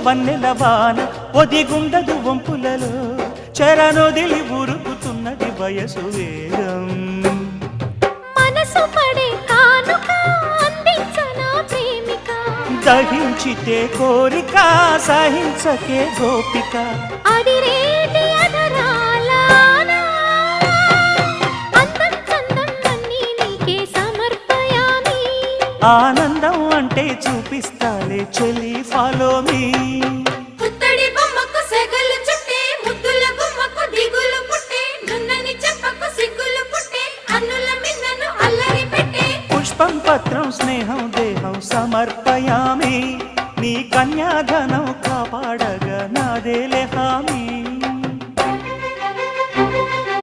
వన్నెల వాన ఒదిగుండదు వంపులలో చరణొదిలి ఉరుకుతున్నది వయసు వేగం మనసు పడే కానుక అందించనా ప్రేమిక దహించితే కోరిక సహించకే గోపిక అడిరేటి అధరాల అందం చందం అన్నీ నీకే సమర్పయామి ఆనందం అంటే చూపిస్తాలే చెలి ఫాలో మీ పుత్తడి బొమ్మకు సెగలు చుట్టే ముద్దుల గుమ్మకు దిగులు పుట్టే నున్నని చెప్పకు సిగ్గులు పుట్టే అన్నుల మిన్నను అల్లరి పెట్టే పుష్పం పత్రం స్నేహం దేహం సమర్పయామి నీ కన్యాధనం కాపాడగా నాదేలే హామీ